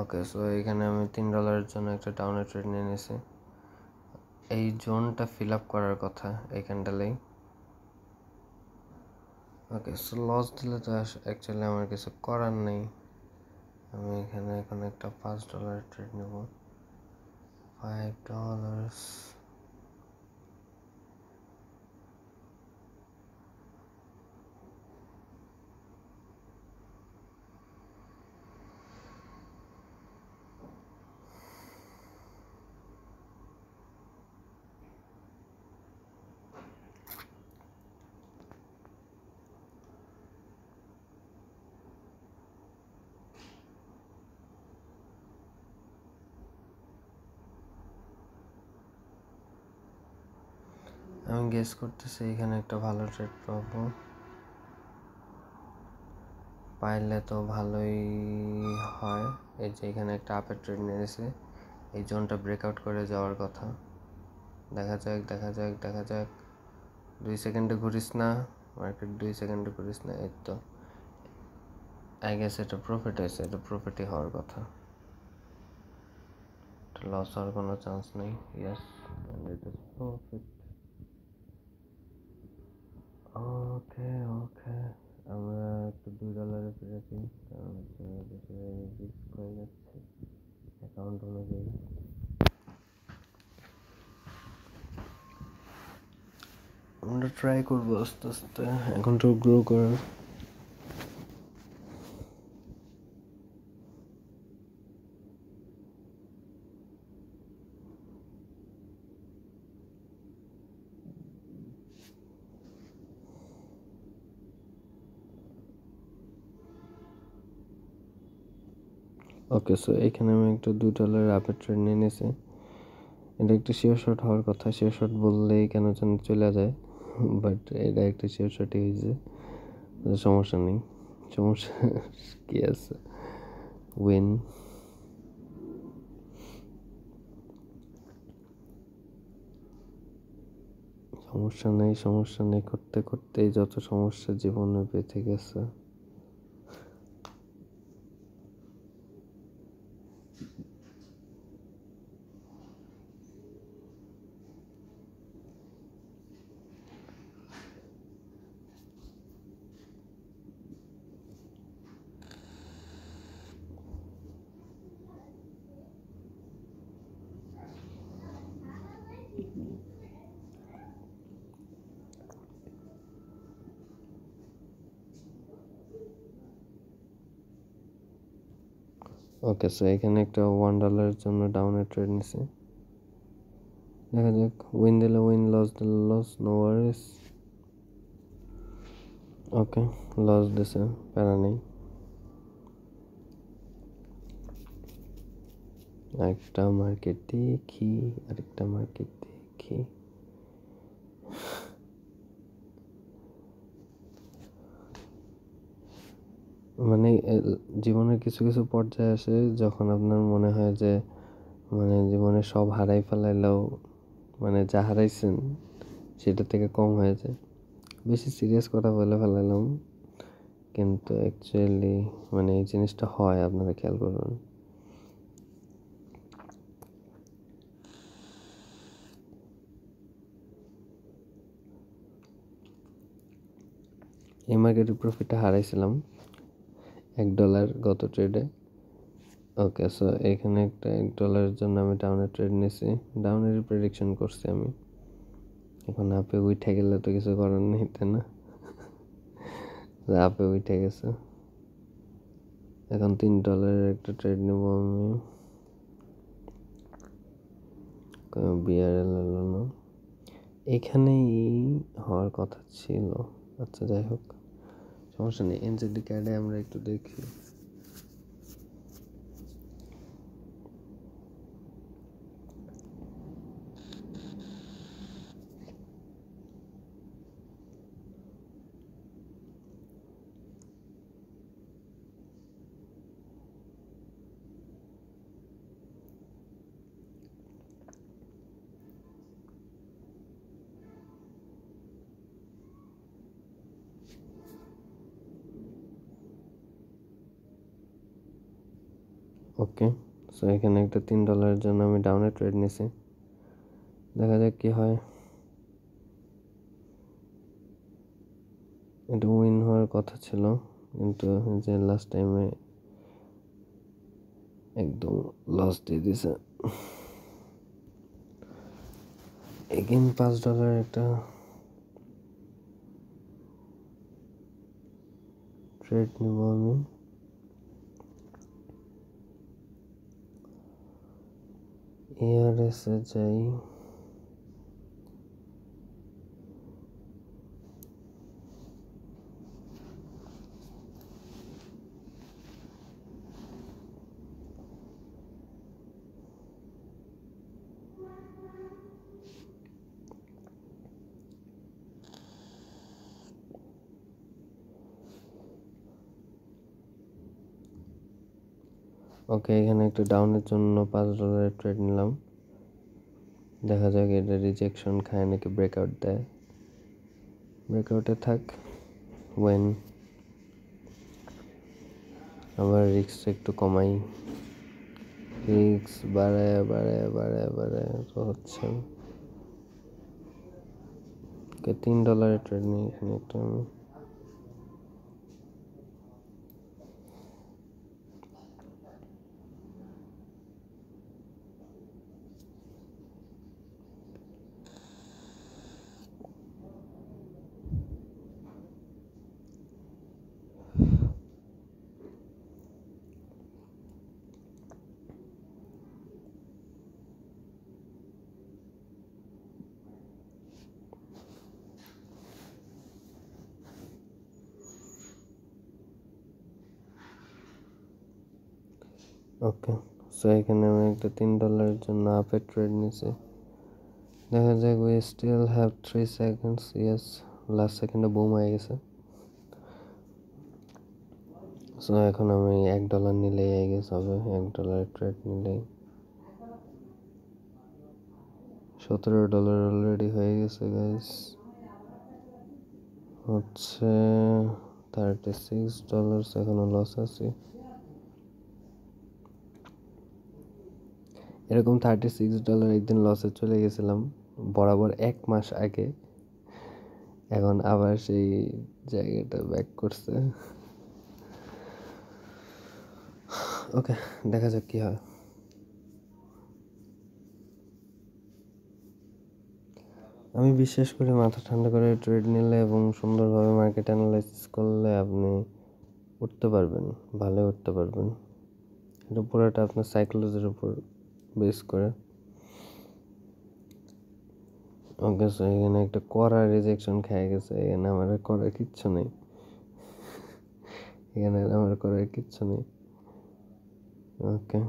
Okay, so এখানে আমি $3 জন্য একটা ডাউনের ট্রেড নিয়ে নিয়েছি। এই জোনটা ফিল আপ করার কথা এইখানটালেই। ওকে, সো লস দিলে তো অ্যাকচুয়ালি আমার কিছু করার নেই। আমি এখানে এখন একটা $5 ট্রেড নেব। $5। আমি গেস করতেছি এখানে একটা ভালো ট্রেড পাবো, পাইলে তো ভালোই হয়। এই যে এখানে একটা আপের ট্রেড নিয়েছে, এই জোনটা ব্রেকআউট করে যাওয়ার কথা। দেখা যাক দেখা যাক দেখা যাক। 2 সেকেন্ডে ঘুরিস না মার্কেট, 2 সেকেন্ডে ঘুরিস না। এই তো আই গেস এটা প্রফিট হয়েছে, এটা প্রফিটই হওয়ার কথা, লস হওয়ার কোনো চান্স নেই। Yes, it is profit. Okay okay, আমরা একটু $2 ফিরেছি, কারণ রিস্ক হয়ে যাচ্ছে অ্যাকাউন্ট অনুযায়ী। আমরা ট্রাই করবো আস্তে আস্তে অ্যাকাউন্টটা গ্রো করার। ওকে, সো এখানে আমি একটা $2 আপের ট্রেড নিয়ে নিয়েছি। এটা একটা শিওর শট হওয়ার কথা, শিওর শট বললেই কেন যেন চলে যায়, বাট এটা একটা শিওর শটই হয়েছে, সমস্যা নেই। সমস্যা কি আছে, উইন। সমস্যা নেই করতে করতেই যত সমস্যা জীবনে বেঁধে গেছে। ওকে, সো এখানে একটা $1 জন্য ডাউনের ট্রেড নিছে, দেখা যাক। উইন দিলে উইন, লস দিলে লস, নো ওয়ারিস। ওকে, লস দিছে, প্যারা নেই। আরেকটা মার্কেট দেখি। মানে জীবনের কিছু কিছু পর্যায়ে আসে যখন আপনার মনে হয় যে মানে জীবনে সব হারাই ফেলাইলেও মানে যা হারাইছেন সেটা থেকে কম হয়ে যায়। বেশি সিরিয়াস কথা বলে ফেলাইলাম, কিন্তু অ্যাকচুয়ালি মানে এই জিনিসটা হয়, আপনারা খেয়াল করবেন। এই মার্কেটের প্রফিটটা হারাইছিলাম $1 গত ট্রেডে। ওকে, সো এখানে একটা $1 জন্য আমি ডাউনের ট্রেড নিয়েছি, ডাউনের প্রেডিকশন করছি আমি। এখন আপে উঠে গেলে তো কিছু করার নেই, তাই না? আপে উঠে গেছে, এখন $3 একটা ট্রেড নেব আমি। বিআরএল এলো না, এখানেই হওয়ার কথা ছিল। আচ্ছা, যাই হোক, সমস্যা নেই। এনজেডি ক্যাডে আমরা একটু দেখি। ওকে, সো এখানে একটা $3 জন্য আমি ডাউনে ট্রেড নিয়েছি, দেখা যাক কি হয়। এটা উইন হওয়ার কথা ছিল, কিন্তু যে লাস্ট টাইমে একদম লস দিয়ে দিছে। এগেন $5 একটা ট্রেড নেব আমি। এআরএসে যাই, ওকে, এখানে একটা ডাউনের জন্য $5 ট্রেড নিলাম, দেখা যাক এটা রিজেকশন খায় নাকি ব্রেকআউট দেয়। ব্রেকআউটে থাক, ওয়েন। আবার রিস্ক একটু কমাই, রিস্ক বাড়ায় তো হচ্ছে। ওকে, $3 ট্রেড নিই এখানে একটা আমি। ওকে, সো এখানে আমি একটা $3 জন্য আপে ট্রেড নিছি। দেখা যাক, we still have 3 seconds. Yes, last সেকেন্ডে বুম হয়ে গেছে। সো এখন আমি $1 নিলেই আই গেস হবে, $1 ট্রেড নিলেই। $17 অলরেডি হয়ে গেছে গাইস। হচ্ছে $36, এখনো লস আছে। এরকম $36 একদিন লসে চলে গেছিলাম বরাবর 1 মাস আগে। এখন আবার সেই জায়গাটা ব্যাক করছে। ওকে, দেখা যাক কি হয়। আমি বিশ্বাস করি মাথা ঠান্ডা করে ট্রেড নিলে এবং সুন্দরভাবে মার্কেট অ্যানালাইসিস করলে আপনি উঠতে পারবেন, ভালো উঠতে পারবেন। এটা পুরোটা আপনার সাইকোলজির উপর বেস করে। ওকে, সো এখানে একটা কড়া রিজেকশন খেয়ে গেছে। এখানে আমার করার কিচ্ছু নেই, এখানে আমার করার কিচ্ছু নেই। ওকে,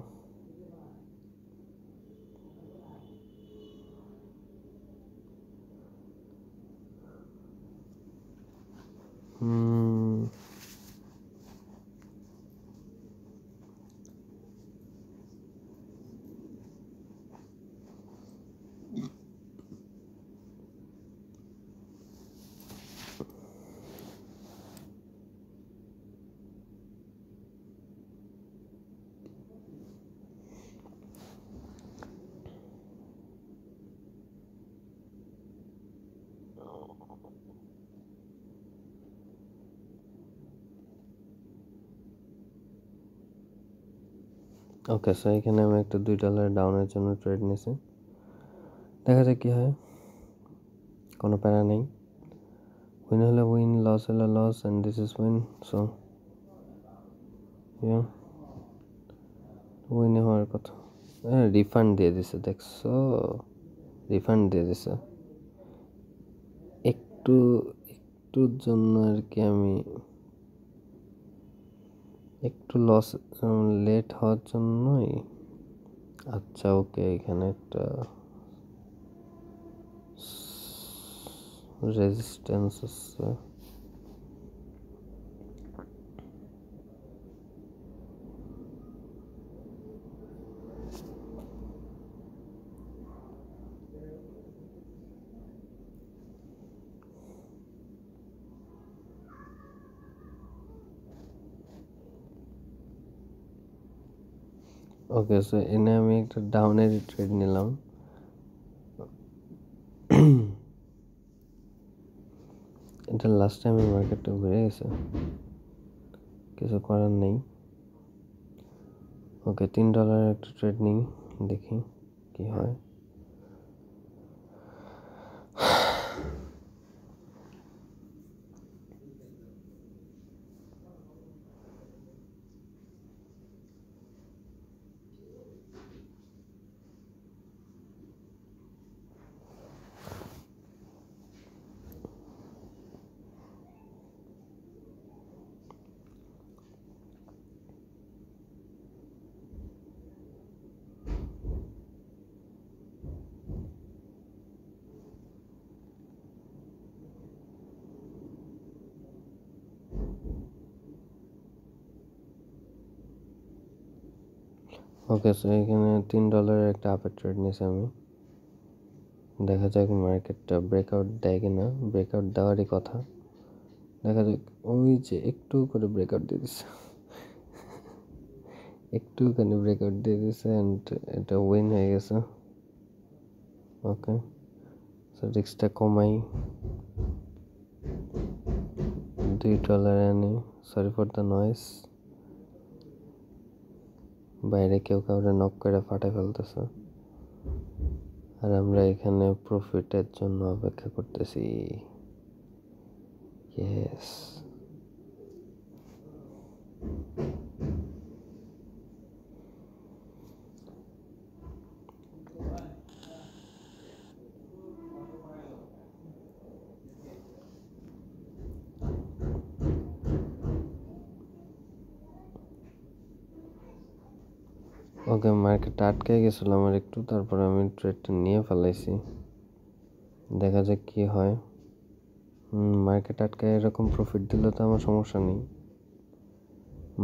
ওকে, সো এখানে আমি একটা $2 ডাউনের জন্য ট্রেড নিয়েছি। দেখা যাক কি হয়, কোনো প্যারা নেই। উইন হলে উইন, লস হলে loss, and this is win. So উইনে হওয়ার কথা। হ্যাঁ, রিফান্ড দিয়ে দিছে, দেখছো? রিফান্ড দিয়ে দিছে। একটুর জন্য আর কি আমি একটু লস লেট হওয়ার জন্যই। আচ্ছা, ওকে, এখানে একটা রেজিস্ট্যান্স আছে। ওকে, সো এনে আমি একটা ডাউনের ট্রেড নিলাম। এটা লাস্ট টাইম মার্কেটটা ঘুরে গেছে, কিছু করার নেই। ওকে, $3 একটা ট্রেড নিই, দেখি কি হয়। ওকে, সো এখানে $3 একটা আপের ট্রেড নিয়েছি আমি। দেখা যাক মার্কেটটা ব্রেকআউট দেয় কিনা। ব্রেকআউট দেওয়ারই কথা, দেখা যাক। ওই যে একটু করে ব্রেকআউট দিয়ে দিচ্ছে, একটুখানি ব্রেকআউট দিয়ে দিচ্ছে, অ্যান্ড এটা উইন হয়ে গেছে। ওকে, সো রিস্কটা কমাই, $2 আনি। সরি ফর দ্য নয়েস, বাইরে কেউ কাউরে নক করে ফাটে ফেলতেছে, আর আমরা এখানে প্রফিটের জন্য অপেক্ষা করতেছি। ইয়েস, ওকে, মার্কেটটা আটকে গেছিলো আমার একটু, তারপরে আমি ট্রেডটা নিয়ে ফেলাইছি। দেখা যাক কি হয়। মার্কেট আটকায় এরকম প্রফিট দিলে তো আমার সমস্যা নেই।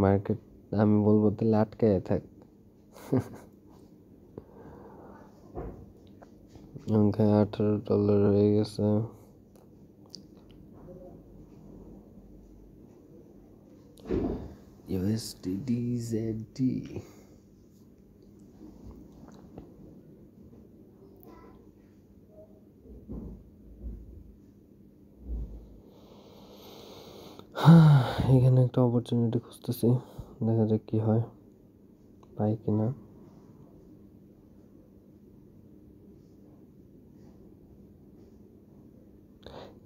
মার্কেট আমি বলবো তাহলে আটকায় থাক। ওকে, $18 হয়ে গেছে। USDZD এখানে একটা অপরচুনিটি খুঁজতেছি, দেখা যাক কি হয়, পাই কিনা।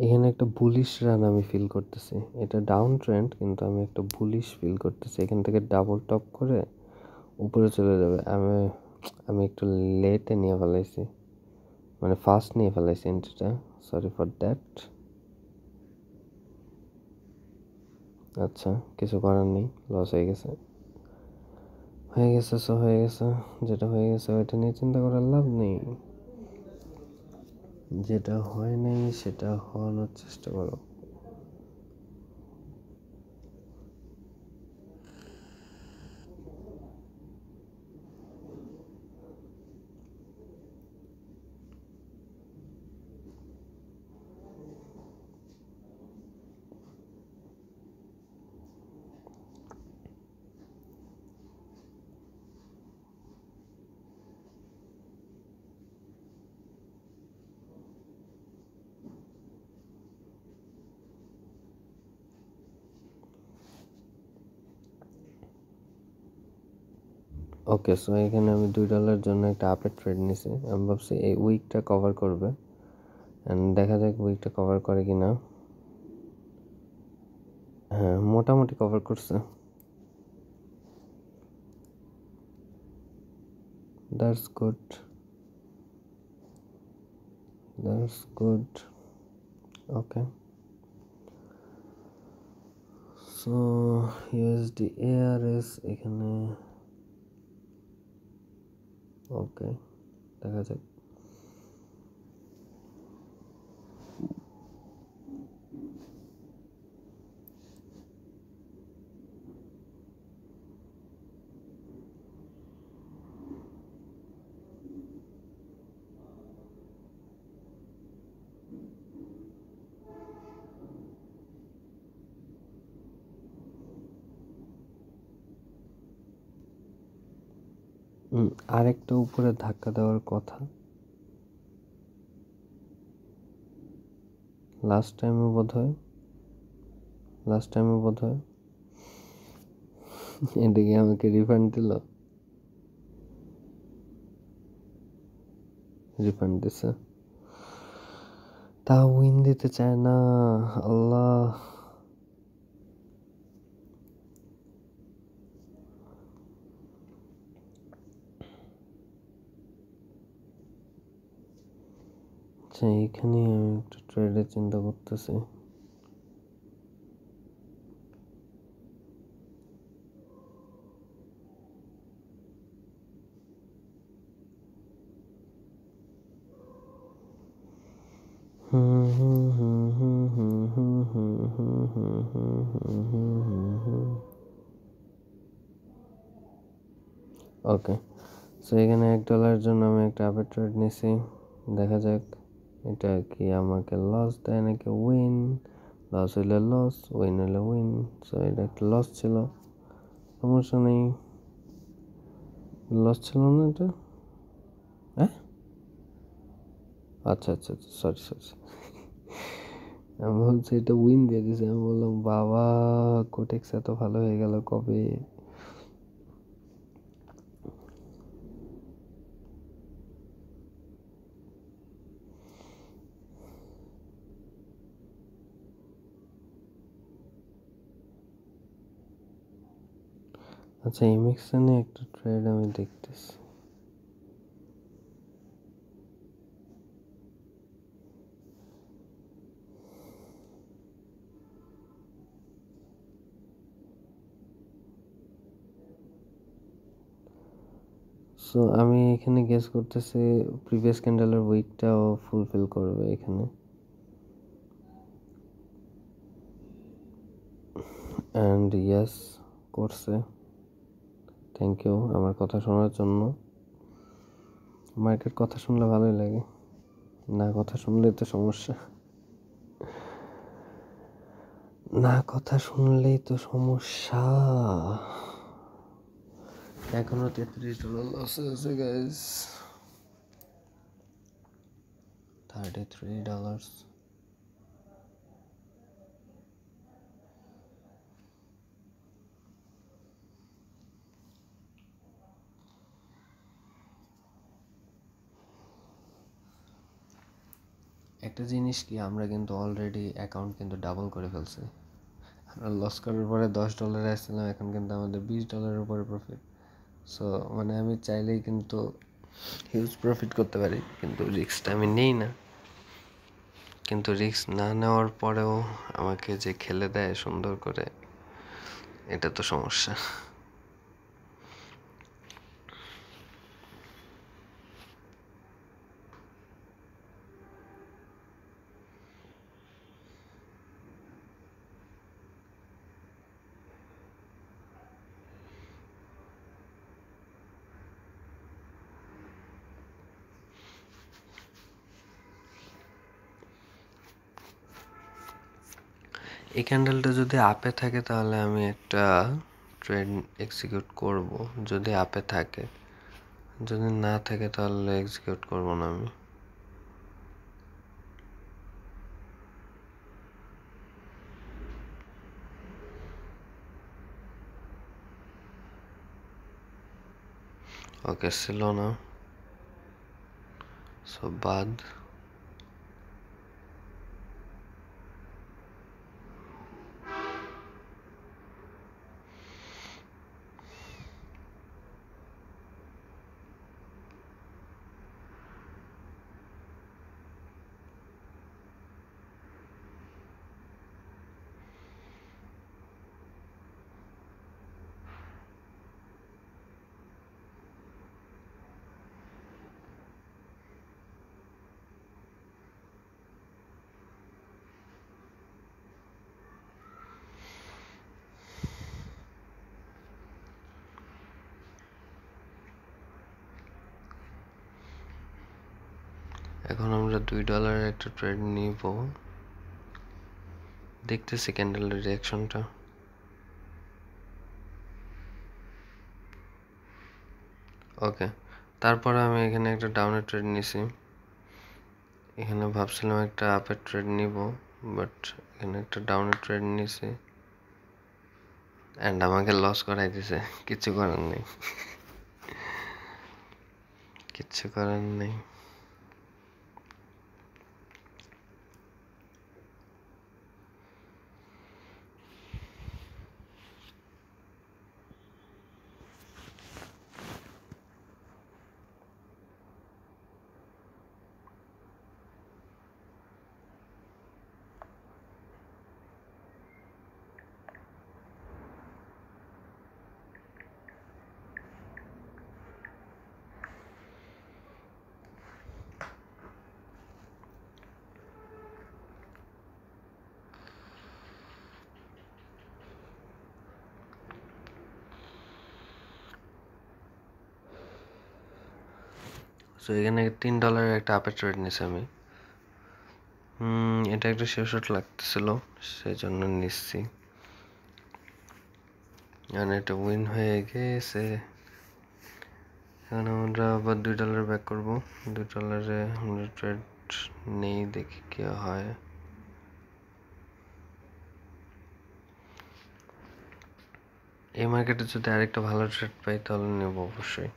এখানে একটা বুলিশ রান আমি ফিল করতেছি। এটা ডাউন ট্রেন্ড, কিন্তু আমি একটা বুলিশ ফিল করতেছি। এখান থেকে ডাবল টপ করে উপরে চলে যাবে। আমি একটু লেটে নিয়ে ফেলাইছি, মানে ফাস্ট নিয়ে ফেলাইছি এন্ট্রিটা, সরি ফর দ্যাট। আচ্ছা, কিছু করার নেই, লস হয়ে গেছে। হয়ে গেছে, যেটা হয়ে গেছে ওইটা নিয়ে চিন্তা করার লাভ নেই। যেটা হয় নাই সেটা হওয়ানোর চেষ্টা করো। ওকে, সো এখানে আমি $2 জন্য একটা আপের ট্রেড নিছি। আমি ভাবছি এই উইকটা কভার করবে, অ্যান্ড দেখা যাক উইকটা কভার করে কিনা। হ্যাঁ, মোটামুটি কভার করছে। That's good, that's good. Okay, so USD ARS এখানে। ওকে, দেখা যাক। আরেকটা উপরে ধাক্কা দেওয়ার কথা। লাস্ট টাইমে বোধ হয় এদিকে আমাকে রিফান্ড দিছে, তা উইন দিতে চায় না। আল্লাহ, আচ্ছা এইখানে আমি একটু ট্রেডের চিন্তা করতেছি। ওকে, সো এখানে $1 জন্য আমি একটা আপের ট্রেড নিছি। দেখা যাক এটা কি আমাকে লস দেয় নাকি উইন। লস হইলে লস, উইন হইলে উইন। সো এটা একটা লস ছিল, সমস্যা নেই। লস ছিল না এটা? হ্যাঁ, আচ্ছা আচ্ছা আচ্ছা, সরি। আমি ভাবছি এটা উইন দিয়ে দিছে। আমি বললাম বাবা, কোটেক্স এত ভালো হয়ে গেল কবে? আচ্ছা, এমএক্সনে একটা ট্রেড আমি দেখতেছি। সো আমি এখানে গেস করতেছি প্রিভিয়াস ক্যান্ডেলের উইকটাও ফুলফিল করবে এখানে। অ্যান্ড ইয়েস, করছে। থ্যাংক ইউ আমার কথা শোনার জন্য। মার্কেট কথা শুনলে ভালোই লাগে, না কথা শুনলেই তো সমস্যা। না কথা শুনলেই তো সমস্যা। এখনো $33 লস আছে গাইস, $33। একটা জিনিস কি, আমরা কিন্তু অলরেডি অ্যাকাউন্ট কিন্তু ডাবল করে ফেলছি। আমরা লস করার পরে $10 আসছিলাম, এখন কিন্তু আমাদের $20 উপরে প্রফিট। সো মানে আমি চাইলেই কিন্তু হিউজ প্রফিট করতে পারি, কিন্তু রিস্কটা আমি নেই না। কিন্তু রিস্ক না নেওয়ার পরেও আমাকে যে খেলে দেয় সুন্দর করে, এটা তো সমস্যা। এই ক্যান্ডেলটা যদি আপে থাকে তাহলে আমি একটা ট্রেড এক্সিকিউট করব, যদি আপে থাকে। যদি না থাকে তাহলে এক্সিকিউট করব না আমি। ওকে, ছিল না, সো বাদ। এখন আমরা $2 একটা ট্রেড নিব, দেখতেছি ক্যান্ডেলের রিয়াকশনটা। ওকে, তারপরে আমি এখানে একটা ডাউনের ট্রেড নিছি। এখানে ভাবছিলাম একটা আপের ট্রেড নিব, বাট এখানে একটা ডাউনের ট্রেড নিছি অ্যান্ড আমাকে লস করাই দিছে। কিচ্ছু করার নেই, কিচ্ছু করার নেই। সো এখানে $3 একটা আপের ট্রেড নিছি আমি। এটা একটা শেষট লাগতেছিল, সেই জন্য নিচ্ছি। আর এটা উইন হয়ে গেছে। এখন আমরা আবার $2 ব্যাক করবো। $2 আমরা ট্রেড নেই, দেখি কি হয়। এই মার্কেটে যদি আরেকটা ভালো ট্রেড পাই তাহলে নেব অবশ্যই।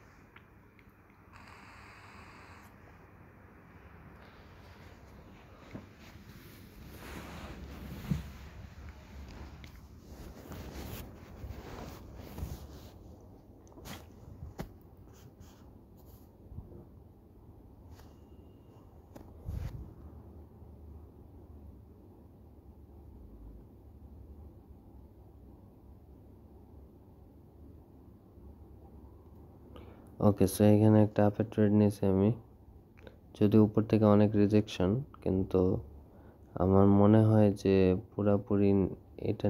ওকে, সো এখানে একটা আপের ট্রেড নিয়েছি আমি, যদি উপর থেকে অনেক রিজেকশন, কিন্তু আমার মনে হয় যে পুরাপুরি এটা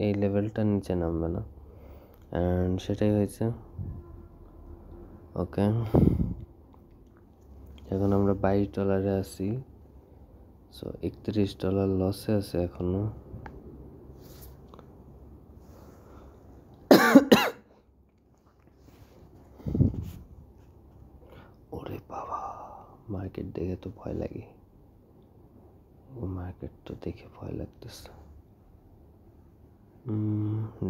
এই লেভেলটা নিচে নামবে না, অ্যান্ড সেটাই হয়েছে। ওকে, এখন আমরা $22 আছি, সো $31 লসে আছে এখনো। ওরে বাবা, মার্কেট দেখে তো ভয় লাগে, মার্কেট তো দেখে ভয় লাগতেছে।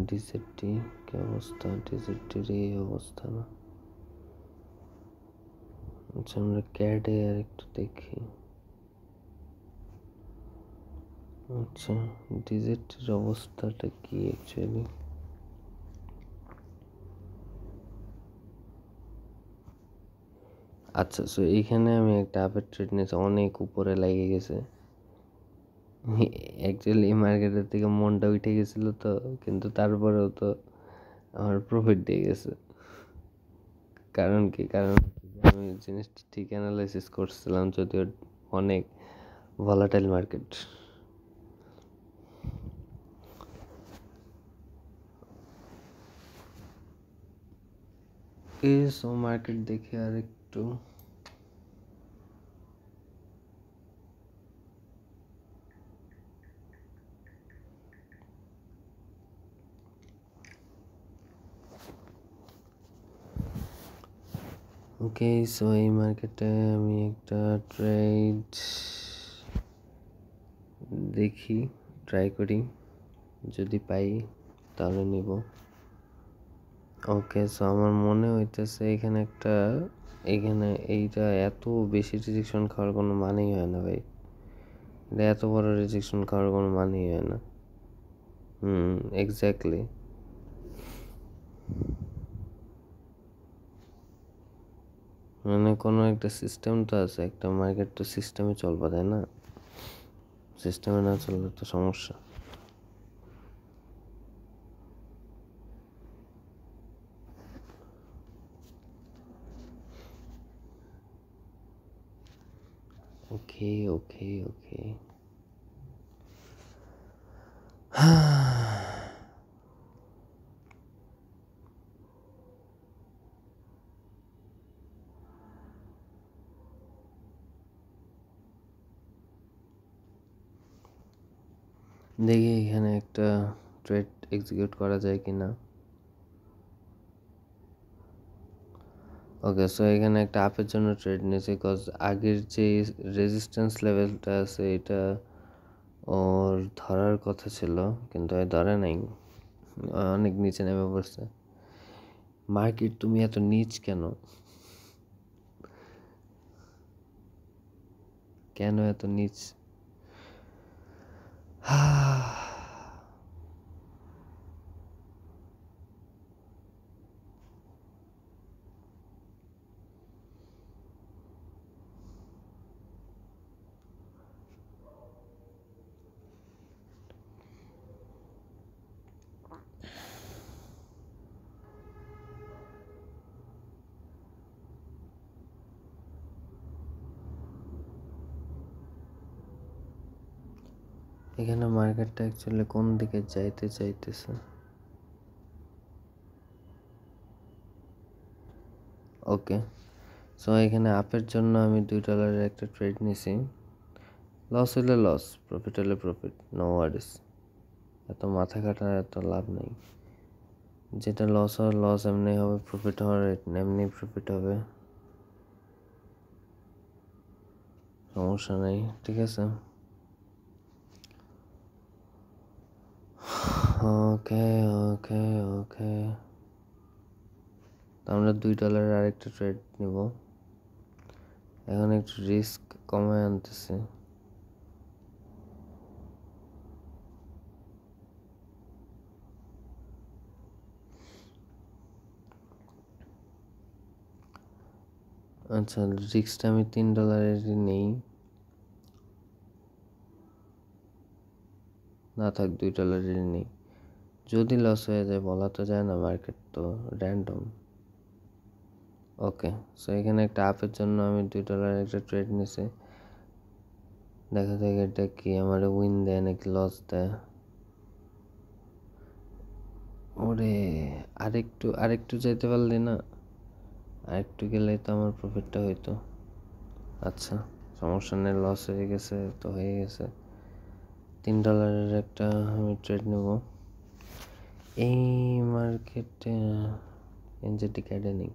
ডিজেটটি কি অবস্থা? ডিজেটটির এই অবস্থা না। আচ্ছা, আমরা ক্যাডে আর একটু দেখি। আচ্ছা, ডিজেটের অবস্থাটা কি অ্যাকচুয়ালি? আচ্ছা, সো এইখানে আমি একটা আপের ট্রেড নিয়েছি, অনেক উপরে লেগে গেছে। অ্যাকচুয়ালি এই মার্কেটের থেকে মনটা উঠে গেছিল তো, কিন্তু তারপরেও তো আমার প্রফিট দিয়ে গেছে। কারণ কি? কারণ আমি জিনিসটা ঠিক অ্যানালাইসিস করছিলাম, যদিও অনেক ভলাটাইল মার্কেট। সো মার্কেট দেখে আর একটু। ওকে, সো এই মার্কেটে আমি একটা ট্রেড দেখি, ট্রাই করি, যদি পাই তাহলে নিব। ওকে, সো আমার মনে হইতেছে এখানে এইটা এত বেশি রিজেকশন খাওয়ার কোনো মানেই হয় না ভাই, এটা এত বড় রিজেকশন খাওয়ার কোনো মানেই হয় না। এক্স্যাক্টলি। মানে কোনো একটা সিস্টেম তো আছে, একটা মার্কেট তো সিস্টেমে চলবে, তাই না? সিস্টেমে না চললে তো সমস্যা। ওকে ওকে ওকে, দেখি এখানে একটা ট্রেড এক্সিকিউট করা যায় কিনা। ওকে, সো এখানে একটা আপের জন্য ট্রেড নিয়েছি, বিকজ আগের যে রেজিস্ট্যান্স লেভেলটা আছে এটা ওর ধরার কথা ছিল, কিন্তু ধরে নাই, অনেক নিচে নেমে পড়ছে। মার্কেট তুমি এত নিচ কেন? কেন এত নিচ? এখানে মার্কেটটা অ্যাকচুয়ালি কোন দিকে যাইতে চাইতেছে? ওকে, সো এখানে আপের জন্য আমি $2 একটা ট্রেড নিছি। লস হলে লস, প্রফিট হলে প্রফিট, নো ওয়ারিস। এত মাথা কাটার এত লাভ নেই। যেটা লস হওয়ার লস এমনি হবে, প্রফিট হওয়ার এমনি প্রফিট হবে, সমস্যা নেই, ঠিক আছে। ওকে ওকে ওকে, আমরা $2 আরেকটা ট্রেড নিব। এখন একটু রিস্ক কমায় আনতেছি। আচ্ছা, রিস্কটা আমি $3 নেই, না থাক $2 নেই। যদি লস হয়ে যায় বলা তো যায় না, মার্কেট তো র্যান্ডম। ওকে, সো এখানে একটা আপের জন্য আমি $2 একটা ট্রেড নিছি। দেখা যাক এটা কি আমার উইন দেয় নাকি লস দেয়। ওরে, আরেকটু যেতে পারলি না? আরেকটু গেলেই তো আমার প্রফিটটা হইতো। আচ্ছা, সমস্যা নেই, লস হয়ে গেছে তো হয়ে গেছে। $3 একটা আমি ট্রেড নেব এই মার্কেটে। এনজেটি কার্ডে নেই,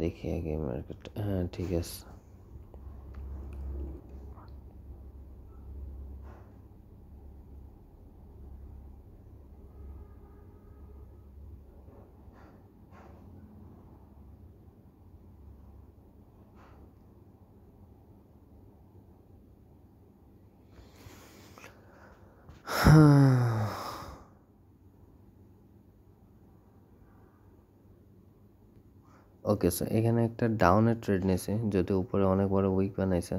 দেখি আগে মার্কেট। হ্যাঁ ঠিক আছে। ওকে, সো এখানে একটা ডাউনের ট্রেড নিয়েছে, যদি উপরে অনেক বড় উইক বানাইছে।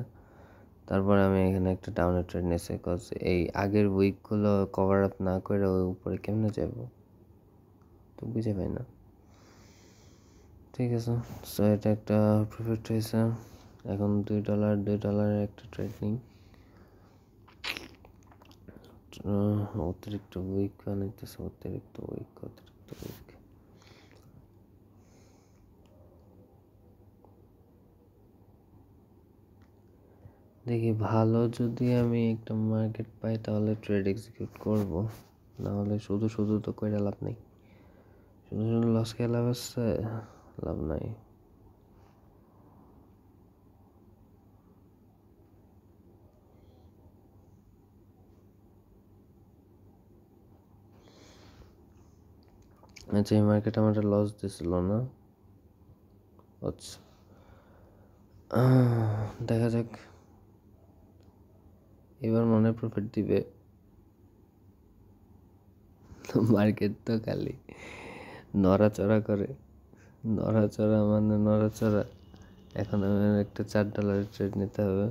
তারপরে আমি এখানে একটা ডাউনের ট্রেড নিয়েছি, বিকজ এই আগের উইকগুলো কভার আপ না করে ওই উপরে কেমনে যাব তো বুঝে পাই না। ঠিক আছে, সো এটা একটা প্রফিট হয়েছে। এখন $2 একটা ট্রেড নিই। অতিরিক্ত উইক বানাইতেছে, অতিরিক্ত উইক। দেখি ভালো যদি আমি একটা মার্কেট পাই তাহলে ট্রেড এক্সিকিউট করব, না হলে শুধু শুধু তো কইরা লাভ নেই। শুধু শুধু লস খেয়ে লাভ আছে? লাভ নাই। আচ্ছা, এই মার্কেট আমার লস দিছিল না? আচ্ছা, দেখা যাক এবার মনে প্রফিট দিবে। মার্কেট তো খালি নড়াচড়া করে, নড়াচড়া মানে নড়াচড়া। এখন আমার একটা $4 ট্রেড নিতে হবে।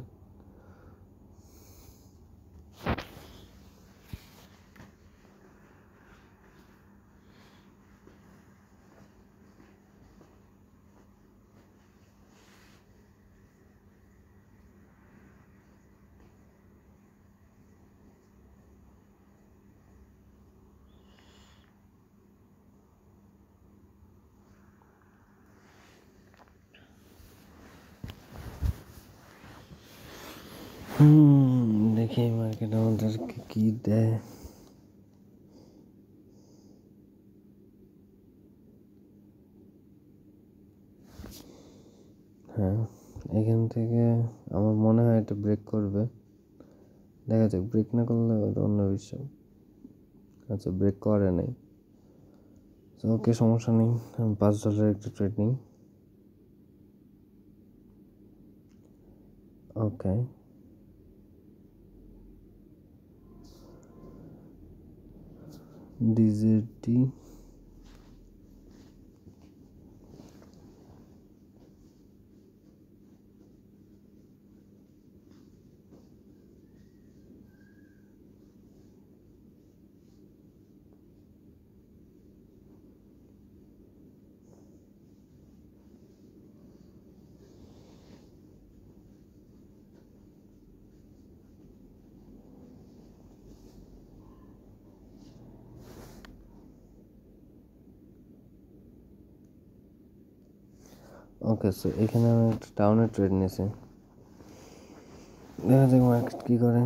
দেখি মার্কেট আমাদেরকে কি দেয়। হ্যাঁ, এখান থেকে আমার মনে হয় এটা ব্রেক করবে। দেখা যাক, ব্রেক না করলে ওটা অন্য বিষয়। আচ্ছা, ব্রেক করে নাই। ওকে, সমস্যা নেই, আমি $5 একটা ট্রেড নিই। ওকে, ডিজেটি ওকে, সো এখানে আমি একটা ডাউনের ট্রেড নিয়েছি। দেখা যাক মার্কেট কী করে।